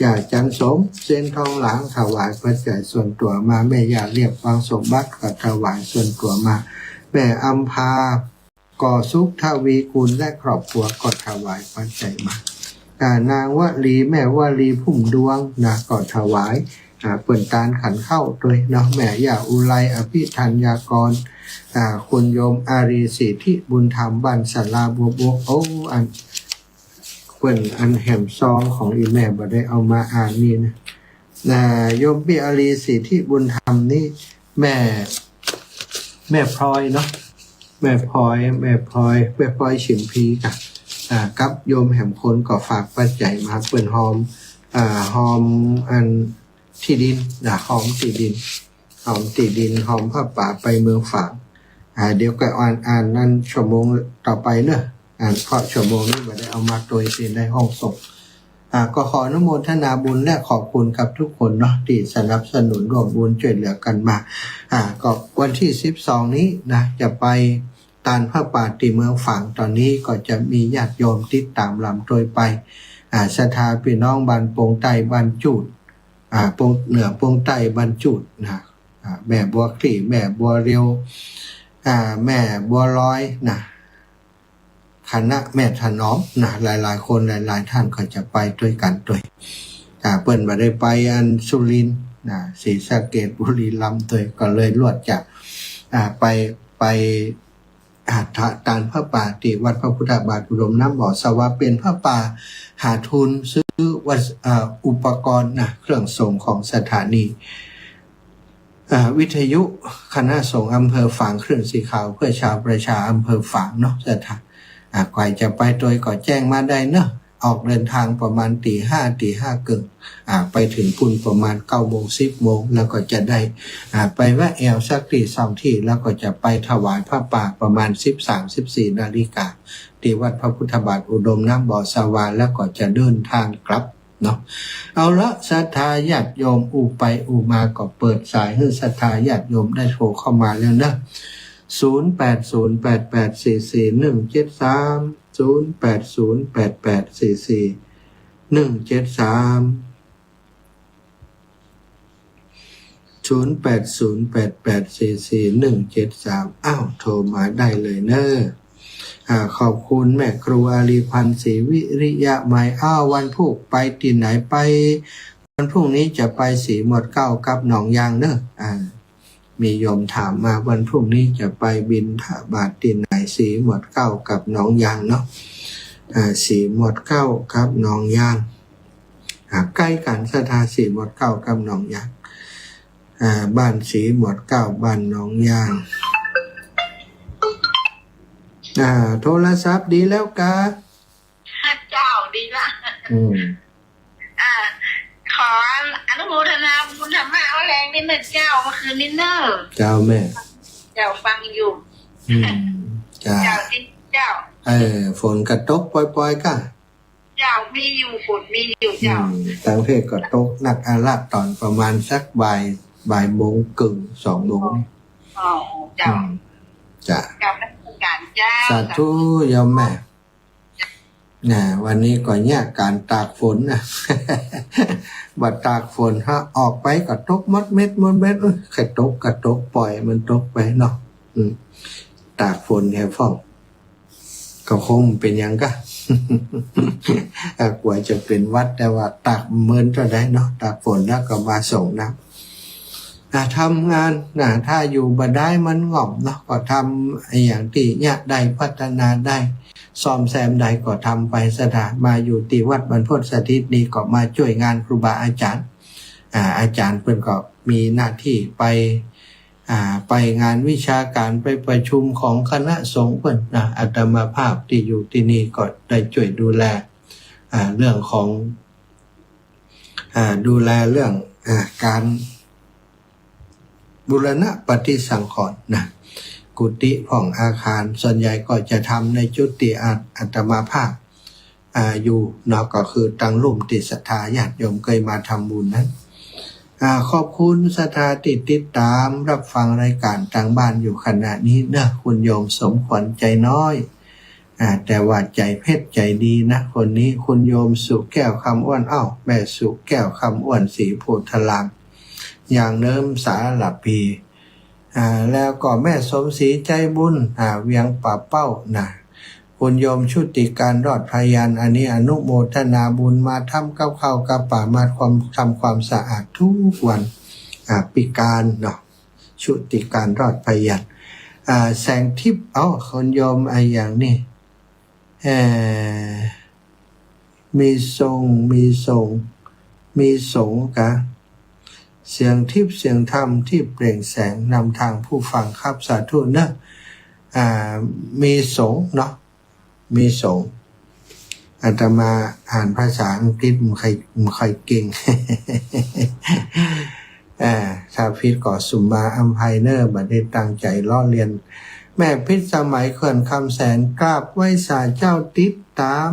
ย่าจันสมเส้นทองหลางถวายปัจจัยส่วนตัวมาแม่ย่าเรียบวางสมบัติก็ถวายส่วนตัวมาแม่อัมพาก่อสุขทวีกุลและครอบครัวก็ถวายปัจจัยมานางวลีแม่วลีพุ่มดวงนะก็ถวายเปิ่นตาลขันเข้าโดยเนาะแม่ย่าอุไรอภิธัญญากรคุณโยมอารีสิทธิบุญธรรมบ้านศาลาบัวโอ้อันเปิ่นอันแหมซองของอีแม่บ่ได้เอามาอ่านนี่นะโยมพี่อารีสิทธิบุญธรรมนี่แม่พลอยเนาะแม่พลอยฉิมพีกับโยมแหมคนก็ฝากปัจจัยมาเปิ่นหอมอันที่ดินหอมที่ดินหอมผ้าป่าไปเมืองฝางเดี๋ยวก็อ่านนั่นชั่วโมงต่อไปเนอะเพราะชั่วโมงนี้บ่ได้เอามาโดยสิในห้องส่งก็ขออนุโมทนาบุญและขอบคุณกับทุกคนเนาะที่สนับสนุนร่วมบุญช่วยเหลือกันมาก็วันที่12นี้นะจะไปตานผ้าป่าที่เมืองฝางตอนนี้ก็จะมีญาติโยมติดตามลำโดยไปศรัทธาพี่น้องบ้านโป่งใต้บ้านจูดปงเหนือปงใต้บ้านจูดนะแม่บัวคลี่แม่บัวเรียวแม่บัวลอยนะคณะแม่ถนอมนะหลายๆคนหลายๆท่านก็จะไปด้วยกันด้วยเปิ้นบ่ได้ไปอันสุรินทร์ศรีสะเกษบุรีรัมย์ด้วยก็เลยลวดจากไปตานพระป่าที่วัดพระพุทธบาทอุดมน้ำบ่อสวะเป็นพระป่าหาทุนซื้ออุปกรณ์เครื่องส่งของสถานีวิทยุคณะสงฆ์อำเภอฝางเครื่องสีขาวเพื่อชาวประชาอำเภอฝางเนาะสถานใครจะไปโดยก็แจ้งมาได้เนาะออกเดินทางประมาณตีห้าเกินไปถึงพุ่นประมาณ9 โมง 10 โมงแล้วก็จะได้ไปแวะแอวสักที่2 ที่แล้วก็จะไปถวายผ้าป่าประมาณ 13-14 นาฬิกาที่วัดพระพุทธบาทอุดมน้ำบ่อสวาแล้วก็จะเดินทางกลับเนาะเอาละศรัทธาญาติโยมอูไปอูมาก็เปิดสายให้ศรัทธาญาติโยมได้โทรเข้ามาแล้วนะ0808844173 0808844173อ้าวโทรมาได้เลยเนอะขอบคุณแม่ครูอาลีพันธ์ศรีวิริยะไมวันพรุ่งไปที่ไหนไปวันพรุ่งนี้จะไปสีหมดเก้ากับหนองยางเนอะมีโยมถามมาวันพรุ่งนี้จะไปบิณฑบาตที่ไหนสีหมดเก้ากับหนองยางเนาะสีหมดเก้ากับหนองยางใกล้กันสถานสีหมดเก้ากับหนองยางบ้านสีหมดเก้าบ้านหนองยางโทรศัพท์ดีแล้วกะ
เจ้าดีละขออนุโมทนาบุญธรรมะเอาแรงนิดหนึ่งเจ้าเมื่อคืนนี้เนอะ
เจ้าแม่
เจ้าฟังอยู่เจ้าที่เจ้า
ฝนกระตกปล่อยๆกะ
เจ้ามีอยู่ฝนมีอยู่
อื
เจ้าม
ต่างประเทศก็ตกหนักอาละตอนประมาณสักบ่ายโมงกึ่ง2 โมงนี่
อ๋อเจ้า
จ้ะ
เจ้าราชการเจ้า
สาธุโยมแม่นะวันนี้ก็เนี่ยการตากฝนนะ บัดตากฝนฮะออกไปก็ตกมดเม็ดใครตกก็ตกปล่อยมันตกไปเนาะตากฝนแค่ฟ้องก็คงเป็นอย่างก็ กว่าจะเป็นวัดแต่ว่าตากเมินก็ได้เนาะตากฝนแล้วก็มาส่งน้ำทำงานถ้าอยู่บ่ได้มันง่อมเนาะก็ทำอย่างที่เนี่ยได้พัฒนาได้ซ่อมแซมใดก็ทำไปสถานมาอยู่ที่วัดบรรพตสถิตนี้ก็มาช่วยงานครูบาอาจารย์อาจารย์เพิ่นก็มีหน้าที่ไปงานวิชาการไปประชุมของคณะสงฆ์เพิ่นอาตมาภาพที่อยู่ที่นี่ก็ได้ช่วยดูแลเรื่องของดูแลเรื่องการบูรณะปฏิสังขรณ์กุฏิของอาคารส่วนใหญ่ก็จะทำในจุดที่อาตมาภาพอยู่เนาะก็คือตั้งร่มติศรัทธาญาติโยมเคยมาทำบุญนั้นขอบคุณศรัทธาติดตามรับฟังรายการทางบ้านอยู่ขณะนี้นะคุณโยมสมขวัญใจน้อยแต่ว่าใจเพชรใจดีนะคนนี้คุณโยมสุแก้วคำอ้วนแม่สุแก้วคำอ้วนศรีโพธารามอย่างเนิมสาหลับปีแล้วก็แม่สมศรีใจบุญเวียงป่าเป้าคุณโยมชุติการรอดพยัญชนะอันนี้อนุโมทนาบุญมาทำกับข้าวกับป่ามาทำความสะอาดทุกวันปีการเนาะชุติการรอดพยัญชนะแสงทิพย์คุณโยมอย่างนี้มีทรงกะเสียงทิพย์เสียงธรรมที่เปล่งแสงนำทางผู้ฟังครับสาธุนะมีสงฆ์เนาะมีสงฆ์อาตมาอ่านภาษาอังกฤษมันใครเก่ง ชาพิษก่อสุมมาอัมไพเนอร์บัดได้ตั้งใจล้อเลียนแม่พิษสมัยเขื่อนคำแสนกราบไหว้สาเจ้าติดตาม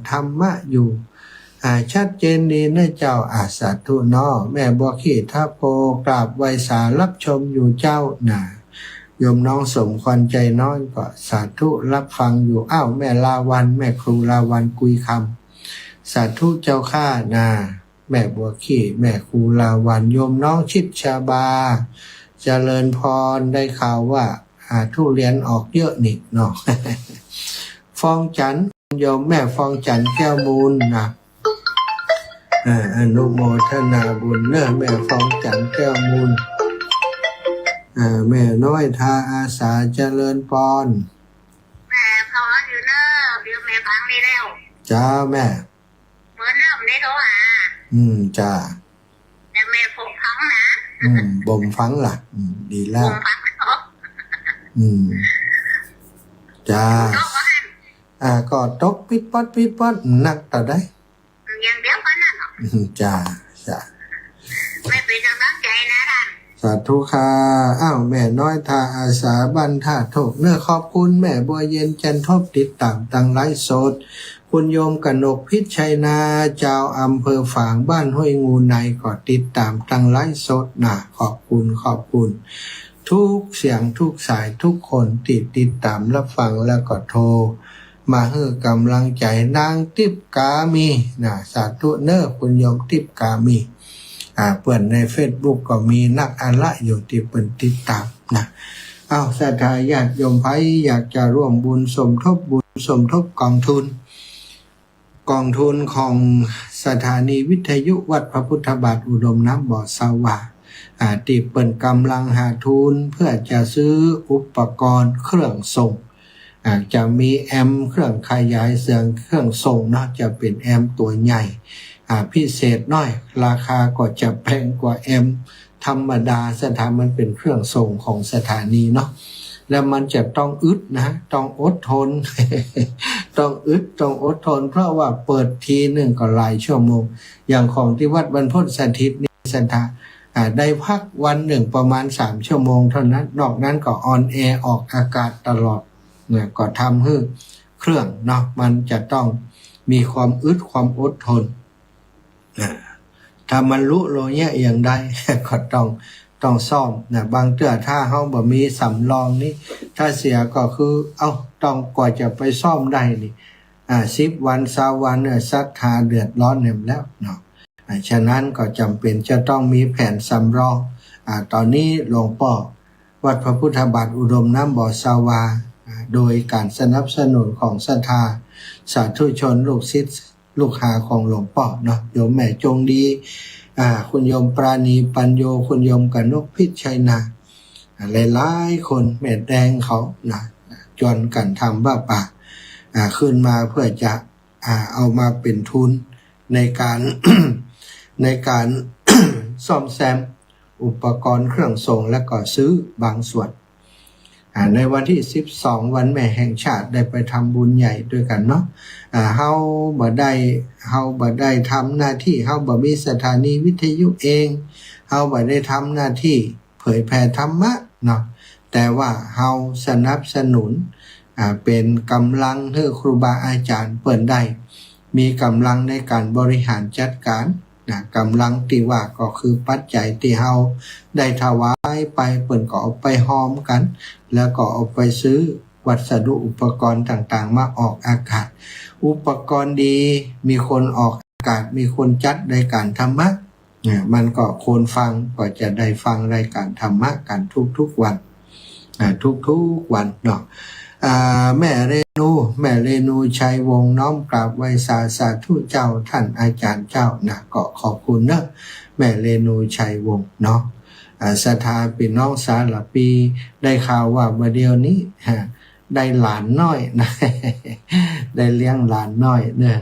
ธรรมะอยู่ชัดเจนดีนะเจ้าสาธุเนาะแม่บัวขี้ทัพโพกราบไหว้สารับชมอยู่เจ้าโยมน้องสมควรใจน้อยก็สาธุรับฟังอยู่แม่ลาวันแม่ครูลาวันกุยคำสาธุเจ้าข้าแม่บัวขี้แม่ครูลาวันโยมน้องชิดชาบาเจริญพรได้ข่าวว่าทุเรียนออกเยอะนิดเนาะ ฟองจันโยมแม่ฟองจันแก้วมูลอนุโมทนาบุญเนอะแม่ฟองจันแก้วมูลแม่น้อยทาอาสาเจริญพร
แม่พออยู่เนอะเดี๋ยวแม่ฟังนี่แล้ว
จ้าแม่
เหมือนเริ่มได้โทรหา
จ้า
แต่แม่ผมฟังนะ
บ่มฟังล่ะดีแล้วจ้าก็ตกปิดปัดนักต่อได้
อย่างเดียวกันนั่น
จ้า
ไม่เป็นกำลังใจนะท่าน
สาธุค่ะแม่น้อยทาอาสาบันท่าโถกเนื้อขอบคุณแม่บัวเย็นจันทบติดตามตังไลฟ์สดคุณโยมกนกพิชัยนาเจ้าอำเภอฝางบ้านห้วยงูในก็ติดตามตังไลฟ์สดขอบคุณทุกเสียงทุกสายทุกคนติดตามรับฟังแล้วก็โทรมาให้กำลังใจนางทิพกามีสาธุเนอคุณโยมทิพกามีเปิดใน Facebook ก็มีนักอาละอยู่ที่เปิดติดตามศรัทธาญาติโยมไผอยากจะร่วมบุญสมทบกองทุนของสถานีวิทยุวัดพระพุทธบาทอุดมน้ำบ่อสวาที่เปิดกำลังหาทุนเพื่อจะซื้ออุปกรณ์เครื่องส่งจะมีแอมป์เครื่องขยายเสียงเครื่องส่งจะเป็นแอมป์ตัวใหญ่พิเศษน้อยราคาก็จะแพงกว่าแอมป์ธรรมดามันเป็นเครื่องส่งของสถานีแล้วมันจะต้องอึดต้องอดทน ต้องอดทนเพราะว่าเปิดทีหนึ่งก็หลายชั่วโมงอย่างของที่วัดบรรพตสถิตนี่สถาได้พักวันหนึ่งประมาณ3ชั่วโมงเท่านั้นนอกนั้นก็ออนแอร์ออกอากาศตลอดก็ทำให้เครื่องมันจะต้อง มีความอึดความอดทนถ้ามันลุโลเนี่ยอย่างใด ก็ต้องซ่อมนะบางเตื้อถ้าเฮาบ่มีสำรองนี่ถ้าเสียก็คือต้องกว่าจะไปซ่อมได้นี่10 วัน20 วันศรัทธาเดือดร้อนเนี่ยแล้วเนาะฉะนั้นก็จำเป็นจะต้องมีแผนสำรองตอนนี้หลวงพ่อวัดพระพุทธบาทอุดมน้ำบ่อสาวาโดยการสนับสนุนของศรัทธาสาธุชนลูกศิษย์ลูกหาของหลวงพ่อเนาะโยมแม่จงดีคุณโยมปราณีปัญโยคุณโยมกนกพิชัยนาหลายๆคนแม่แดงเขานะจนกันทำบ้าป่าขึ้นมาเพื่อจะเอามาเป็นทุนในการ ในการ ซ่อมแซมอุปกรณ์เครื่องทรงและก็ซื้อบางส่วนในวันที่12วันแม่แห่งชาติได้ไปทำบุญใหญ่ด้วยกันเนาะเฮาบ่ได้ทำหน้าที่เฮาบ่มีสถานีวิทยุเองเฮาบ่ได้ทำหน้าที่เผยแผ่ธรรมะเนาะแต่ว่าเฮาสนับสนุนเป็นกำลังให้ครูบาอาจารย์เปิดได้มีกำลังในการบริหารจัดการกำลังที่ว่าก็คือปัจจัยที่เฮาได้ถวายไปเปิ่นก็เอาไปหอมกันแล้วก็เอาไปซื้อวัสดุอุปกรณ์ต่างๆมาออกอากาศอุปกรณ์ดีมีคนออกอากาศมีคนจัดรายการธรรมะมันก็คนฟังก็จะได้ฟังรายการธรรมะกันทุกๆวันทุกๆวันเนาะแม่เรนูชัยวงศ์น้อมกราบไหว้สาธุเจ้าท่านอาจารย์เจ้านะก็ขอบคุณนะแม่เรนูชัยวงศ์เนาะศรัทธาพี่น้องสารปีได้ข่าวว่าเมื่อเดียวนี้ได้หลานน้อยนะ ได้เลี้ยงหลานน้อยเนี่ย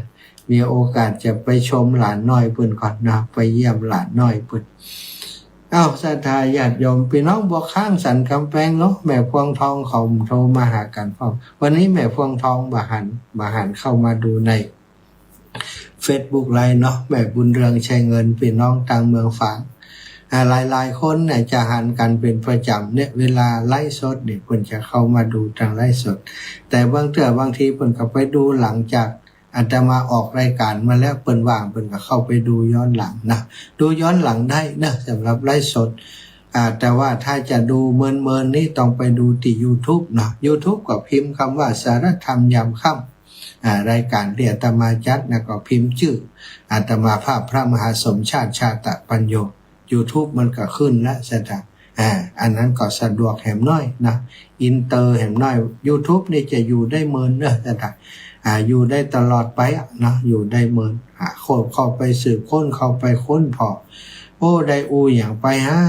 มีโอกาสจะไปชมหลานน้อยเพิ่นก่อนนะไปเยี่ยมหลานน้อยเพิ่นศรัทธาญาติโยมพี่น้องบ่ข้างสันกำแพงเนาะแม่พวงทองเขาโทรมาหากันพร้อมวันนี้แม่พวงทองบาหันเข้ามาดูใน Facebook ไลน์เนาะแม่บุญเรืองชัยเงินพี่น้องต่างเมืองฝางหลายคนเนี่ยจะหันกันเป็นประจำเนี่ยเวลาไลฟ์สดเนี่ยเพิ่นจะเข้ามาดูทางไลฟ์สดแต่บางทีเพิ่นก็ไปดูหลังจากอาตมาออกรายการมาแล้วเปิ้นว่างเปิ้นก็เข้าไปดูย้อนหลังนะดูย้อนหลังได้นะสำหรับไลฟ์สดแต่ว่าถ้าจะดูเมินนี่ต้องไปดูที่ YouTube นะ YouTube ก็พิมพ์คำว่าสารธรรมยามค่ำรายการที่อาตมาจัดนะก็พิมพ์ชื่ออาตมาภาพพระมหาสมชาติชาตปัญโย YouTube มันก็ขึ้นแล้วซะจ้ะอันนั้นก็สะดวกแหมน้อยนะอินเตอร์แหมน้อย YouTube นี่จะอยู่ได้เมินเด้อจ้ะอยู่ได้ตลอดไปนะอยู่ได้เมินเข้าไปสืบค้นเข้าไปค้นพอได้อย่างไป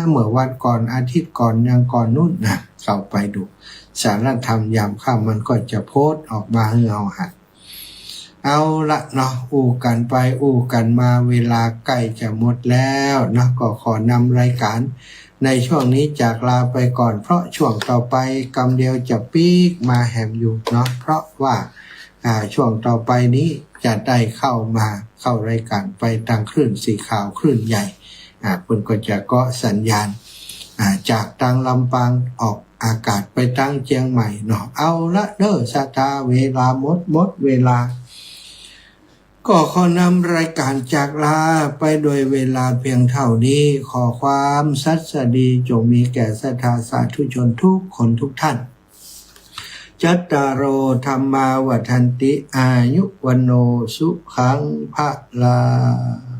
เมื่อวันก่อนอาทิตย์ก่อนยังก่อนนู่นนะเข้าไปดูสารธรรมยามค่ำมันก็จะโพสต์ออกมาให้เราหัดเอาละเนาะกันไปกันมาเวลาใกล้จะหมดแล้วนะก็ขอนำรายการในช่วงนี้จากลาไปก่อนเพราะช่วงต่อไปกำเดียวจะปีกมาแหมอยู่เนาะเพราะว่าช่วงต่อไปนี้จะได้เข้ารายการไปทางคลื่นสีขาวคลื่นใหญ่เพิ่นก็จะเกาะสัญญาณจากทางลำปางออกอากาศไปทางเชียงใหม่เนาะเอาละเด้อศรัทธาเวลาหมดเวลาก็ขอนำรายการจากลาไปโดยเวลาเพียงเท่านี้ขอความสัตย์สดีจงมีแก่ศรัทธาสาธุชนทุกคนทุกท่านจัตตารโอธรรมาวัฏันติอายุวันโนสุขังภะลัง